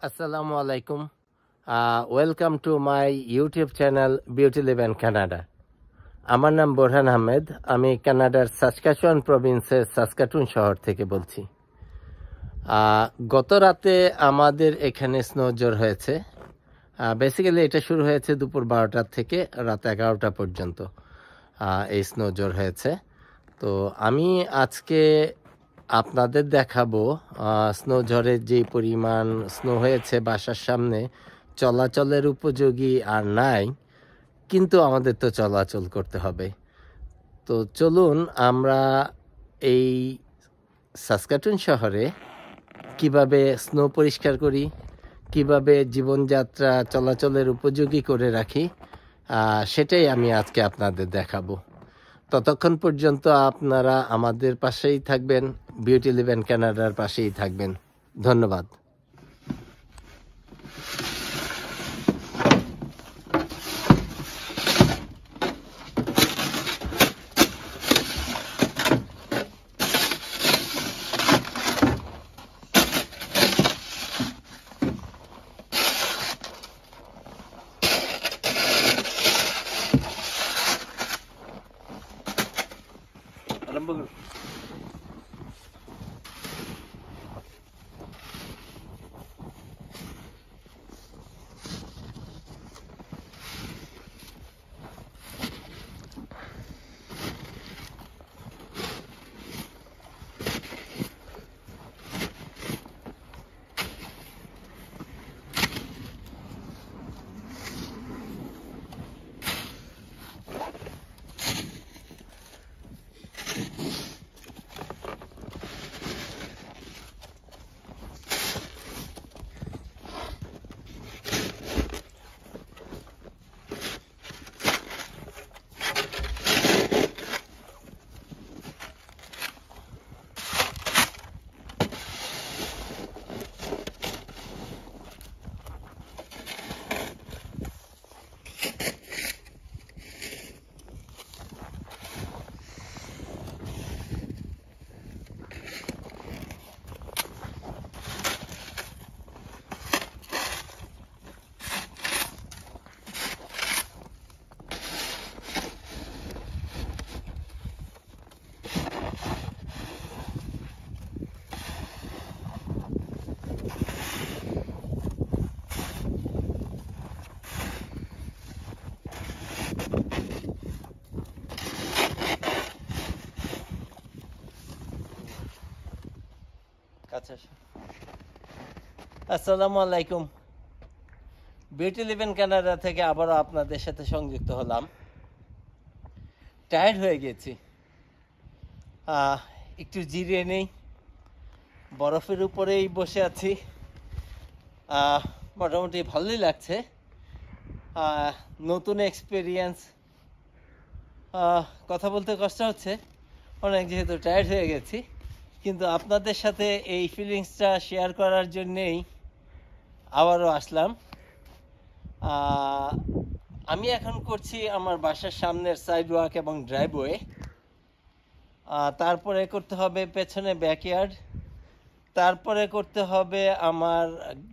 Assalamu alaikum. Welcome to my YouTube channel Beauty Live in Canada. আমার নাম বোরহান আহমেদ। আমি কানাডার সাসকাচুয়ান প্রভিন্সের সাসকাটুন শহর থেকে বলছি। গত রাতে আমাদের এখানে স্নো জ্বর হয়েছে। বেসিক্যালি এটা শুরু হয়েছে দুপুর 12টা থেকে রাত 11টা পর্যন্ত এই স্নো জ্বর হয়েছে। তো আমি আজকে আপনাদের দেখাবো স্নো ঝড়ের যে পরিমাণ স্নো হয়েছে বাসার সামনে চলাচলের উপযোগী আর নাই, কিন্তু আমাদের তো চলাচল করতে হবে। তো চলুন আমরা এই সাসকাটুন শহরে কিভাবে স্নো পরিষ্কার করি, কিভাবে জীবনযাত্রা চলাচলের উপযোগী করে রাখি, সেটাই আমি আজকে আপনাদের দেখাবো। ততক্ষণ পর্যন্ত আপনারা আমাদের পাশেই থাকবেন, বিউটি লিভ ইন কানাডার পাশেই থাকবেন। ধন্যবাদ। আসসালামু আলাইকুম। বিউটি লিভ ইন কানাডা থেকে আবারও আপনাদের সাথে সংযুক্ত হলাম। টায়ার্ড হয়ে গেছি, একটু জিরিয়ে নেই। বরফের উপরেই বসে আছি, মোটামুটি ভালোই লাগছে। নতুন এক্সপিরিয়েন্স, কথা বলতে কষ্ট হচ্ছে অনেক, যেহেতু টায়ার্ড হয়ে গেছি। কিন্তু আপনাদের সাথে এই ফিলিংসটা শেয়ার করার জন্যেই আবারও আসলাম। আমি এখন করছি আমার বাসার সামনের সাইড ওয়াক এবং ড্রাইভওয়ে। তারপরে করতে হবে পেছনে ব্যাকইয়ার্ড, তারপরে করতে হবে আমার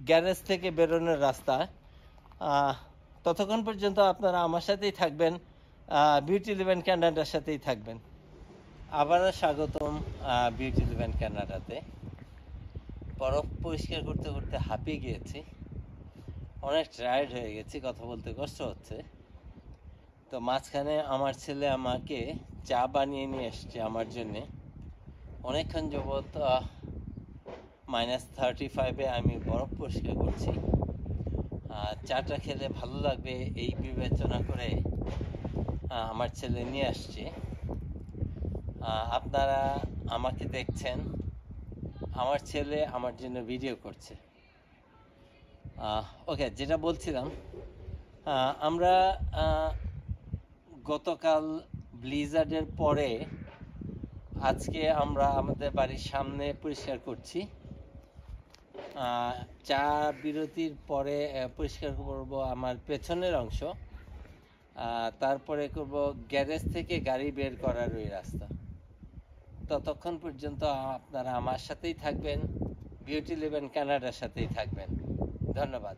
গ্যারেজ থেকে বেরোনোর রাস্তা। ততক্ষণ পর্যন্ত আপনারা আমার সাথেই থাকবেন, বিউটি লিভ ইন কানাডার সাথেই থাকবেন। আবারও স্বাগতম বিউটি লিভ ইন কানাডাতে। বরফ পরিষ্কার করতে করতে হাঁপিয়ে গিয়েছি, অনেক টায়ার্ড হয়ে গেছি, কথা বলতে কষ্ট হচ্ছে। তো মাঝখানে আমার ছেলে আমাকে চা বানিয়ে নিয়ে এসছে আমার জন্যে। অনেকক্ষণ যাবৎ -35-এ আমি বরফ পরিষ্কার করছি। চাটা খেলে ভালো লাগবে এই বিবেচনা করে আমার ছেলে নিয়ে আসছে। আপনারা আমাকে দেখছেন, আমার ছেলে আমার জন্য ভিডিও করছে। ওকে, যেটা বলছিলাম, আমরা গতকাল ব্লিজার্ডের পরে আজকে আমরা আমাদের বাড়ির সামনে পরিষ্কার করছি। চা বিরতির পরে পরিষ্কার করব আমার পেছনের অংশ, তারপরে করব গ্যারেজ থেকে গাড়ি বের করার ওই রাস্তা। ততক্ষণ পর্যন্ত আপনারা আমার সাথেই থাকবেন, বিউটি লিভ ইন কানাডার সাথেই থাকবেন। ধন্যবাদ।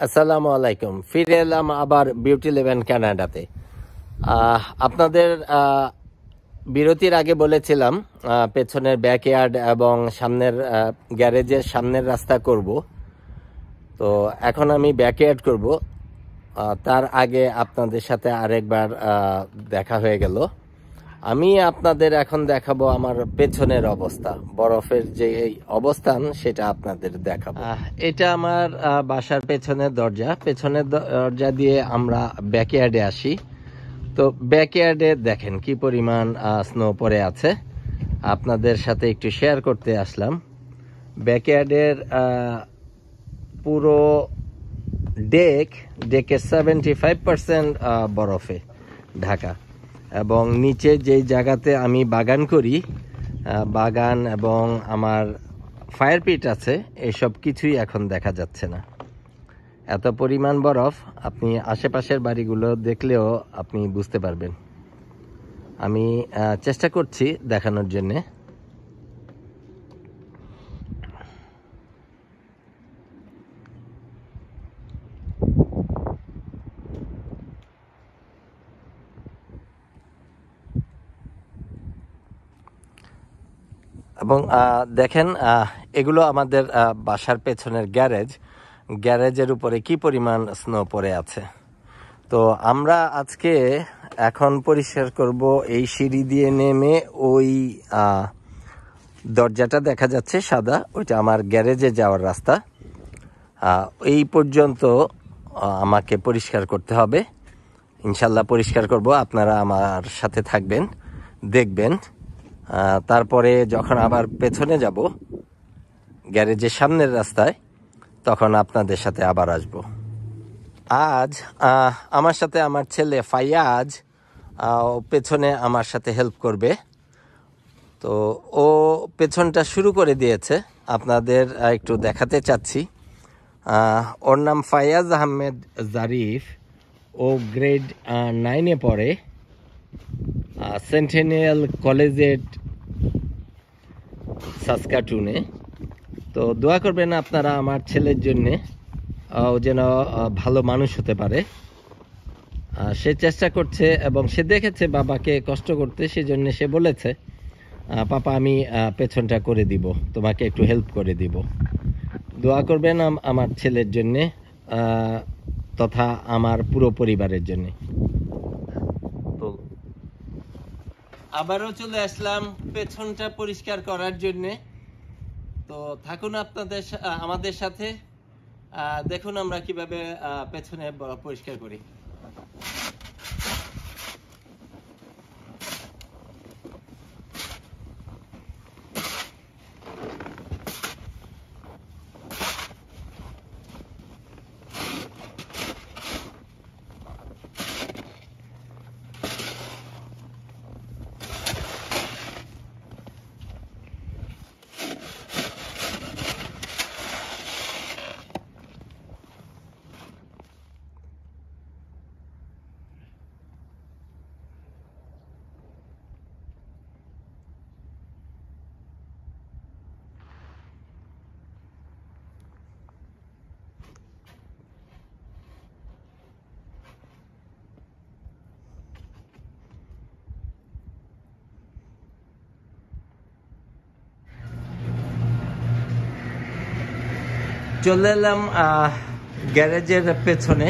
আসসালামু আলাইকুম। ফিরে এলাম আবার বিউটি লেভেন কানাডাতে। আপনাদের বিরতির আগে বলেছিলাম পেছনের ব্যাকইয়ার্ড এবং সামনের গ্যারেজের সামনের রাস্তা করব। তো এখন আমি ব্যাকইয়ার্ড করব। তার আগে আপনাদের সাথে আরেকবার দেখা হয়ে গেল। আমি আপনাদের এখন দেখাবো আমার পেছনের অবস্থা, বরফের যে অবস্থান সেটা আপনাদের দেখাবো। এটা আমার বাসার পেছনের দরজা। পেছনের দরজা দিয়ে আমরা ব্যাকইয়ার্ডে আসি। তো ব্যাকইয়ার্ডে দেখেন কি পরিমাণ স্নো পড়ে আছে, আপনাদের সাথে একটু শেয়ার করতে আসলাম। ব্যাকইয়ার্ডের পুরো ডেকে 75% বরফে ঢাকা, এবং নিচে যেই জায়গাতে আমি বাগান করি, বাগান এবং আমার ফায়ার পিট আছে, এসব কিছুই এখন দেখা যাচ্ছে না। এত পরিমাণ বরফ, আপনি আশেপাশের বাড়িগুলো দেখলেও আপনি বুঝতে পারবেন। আমি চেষ্টা করছি দেখানোর জন্যে। এবং দেখেন এগুলো আমাদের বাসার পেছনের গ্যারেজের উপরে কি পরিমাণ স্নো পড়ে আছে। তো আমরা আজকে এখন পরিষ্কার করব এই সিঁড়ি দিয়ে নেমে ওই দরজাটা দেখা যাচ্ছে সাদা, ওইটা আমার গ্যারেজে যাওয়ার রাস্তা। এই পর্যন্ত আমাকে পরিষ্কার করতে হবে। ইনশাল্লাহ পরিষ্কার করব, আপনারা আমার সাথে থাকবেন, দেখবেন। তারপরে যখন আবার পেছনে যাব গ্যারেজের সামনের রাস্তায়, তখন আপনাদের সাথে আবার আসব। আজ আমার সাথে আমার ছেলে ফাইয়াজ পেছনে আমার সাথে হেল্প করবে। তো ও পেছনটা শুরু করে দিয়েছে, আপনাদের একটু দেখাতে চাচ্ছি। ওর নাম ফাইয়াজ আহমেদ জারিফ। ও গ্রেড 9-এ পড়ে, সেন্টেনিয়াল কলেজেট সাসকাটুনে। তো দোয়া করবেন আপনারা আমার ছেলের জন্যে, ও যেন ভালো মানুষ হতে পারে। সে চেষ্টা করছে এবং সে দেখেছে বাবাকে কষ্ট করতে, সেজন্য সে বলেছে, পাপা আমি পেছনটা করে দিব, তোমাকে একটু হেল্প করে দিব। দোয়া করবেন আমার ছেলের জন্যে, তথা আমার পুরো পরিবারের জন্যে। আবারও চলে আসলাম পেছনটা পরিষ্কার করার জন্যে। তো থাকুন আমাদের সাথে, দেখুন আমরা কিভাবে পেছনে পরিষ্কার করি। চলে এলাম গ্যারেজের পেছনে।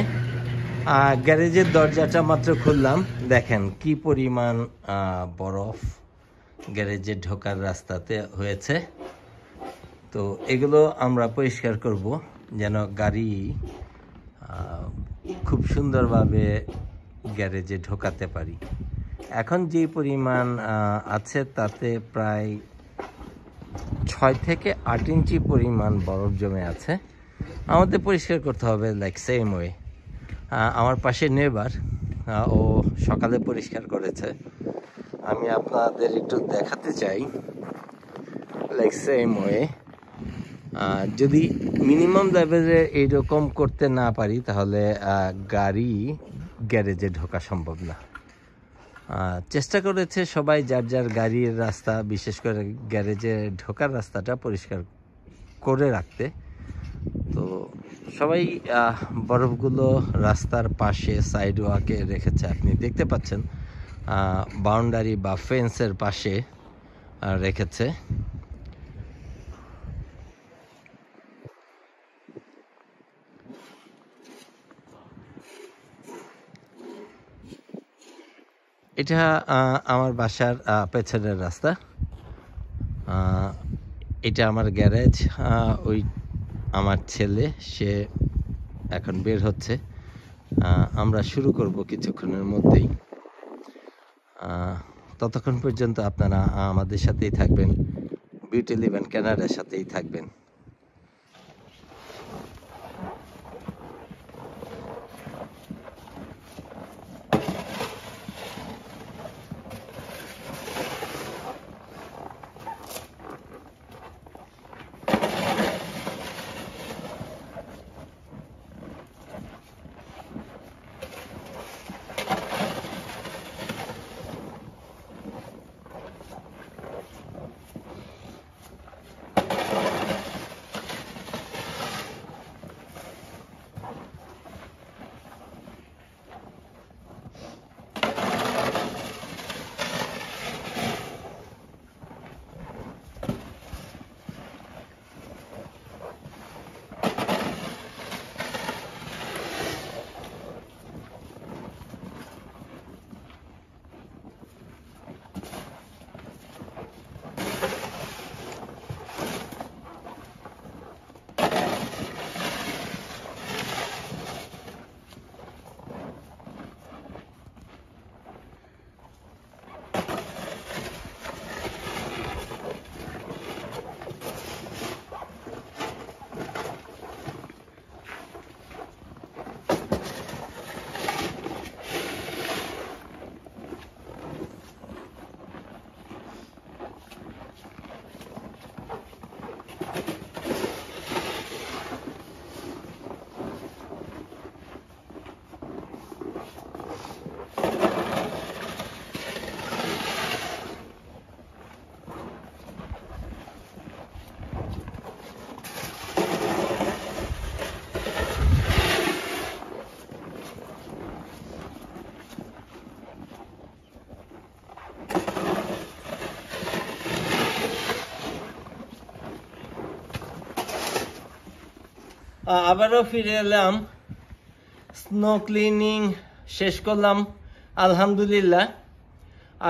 গ্যারেজের দরজাটা মাত্র খুললাম, দেখেন কি পরিমাণ বরফ গ্যারেজে ঢোকার রাস্তাতে হয়েছে। তো এগুলো আমরা পরিষ্কার করব যেন গাড়ি খুব সুন্দরভাবে গ্যারেজে ঢোকাতে পারি। এখন যে পরিমাণ আছে তাতে প্রায় 6 থেকে 8 ইঞ্চি পরিমাণ বরফ জমে আছে, আমাদের পরিষ্কার করতে হবে লাইক সেম ওয়ে। আমার পাশে নেবার ও সকালে পরিষ্কার করেছে, আমি আপনাদের একটু দেখাতে চাই লাইক সেম ওয়ে। যদি মিনিমাম লেভেলে এইরকম করতে না পারি তাহলে গাড়ি গ্যারেজে ঢোকা সম্ভব না। চেষ্টা করেছে সবাই যার যার গাড়ির রাস্তা, বিশেষ করে গ্যারেজে ঢোকার রাস্তাটা পরিষ্কার করে রাখতে। তো সবাই বরফগুলো রাস্তার পাশে সাইড ওয়াকে রেখেছে, আপনি দেখতে পাচ্ছেন বাউন্ডারি বা ফেন্সের পাশে রেখেছে। এটা আমার বাসার পেছনের রাস্তা, এটা আমার গ্যারেজ। ওই আমার ছেলে, সে এখন বের হচ্ছে, আমরা শুরু করব কিছুক্ষণের মধ্যেই। ততক্ষণ পর্যন্ত আপনারা আমাদের সাথেই থাকবেন, বিউটি লিভ অ্যান্ড কানাডার সাথেই থাকবেন। আবারও ফিরে এলাম, স্নো ক্লিনিং শেষ করলাম আলহামদুলিল্লাহ।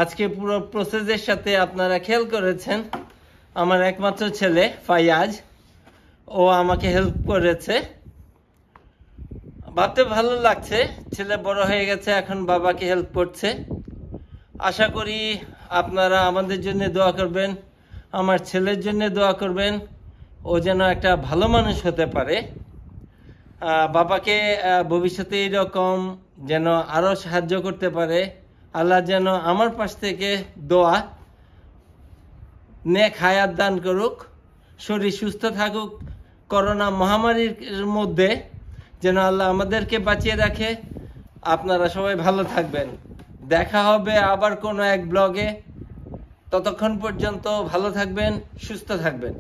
আজকে পুরো প্রসেসের সাথে আপনারা খেয়াল করেছেন আমার একমাত্র ছেলে ফাইয়াজ, ও আমাকে হেল্প করেছে। ভাবতে ভালো লাগছে, ছেলে বড় হয়ে গেছে, এখন বাবাকে হেল্প করছে। আশা করি আপনারা আমাদের জন্য দোয়া করবেন, আমার ছেলের জন্য দোয়া করবেন, ও যেন একটা ভালো মানুষ হতে পারে। বাবাকে ভবিষ্যতে এইরকম যেন আরও সাহায্য করতে পারে। আল্লাহ যেন আমার পাশ থেকে দোয়া নেক হায়াত দান করুক, শরীর সুস্থ থাকুক, করোনা মহামারীর মধ্যে যেন আল্লাহ আমাদেরকে বাঁচিয়ে রাখে। আপনারা সবাই ভালো থাকবেন, দেখা হবে আবার কোনো এক ব্লগে। ততক্ষণ পর্যন্ত ভালো থাকবেন, সুস্থ থাকবেন।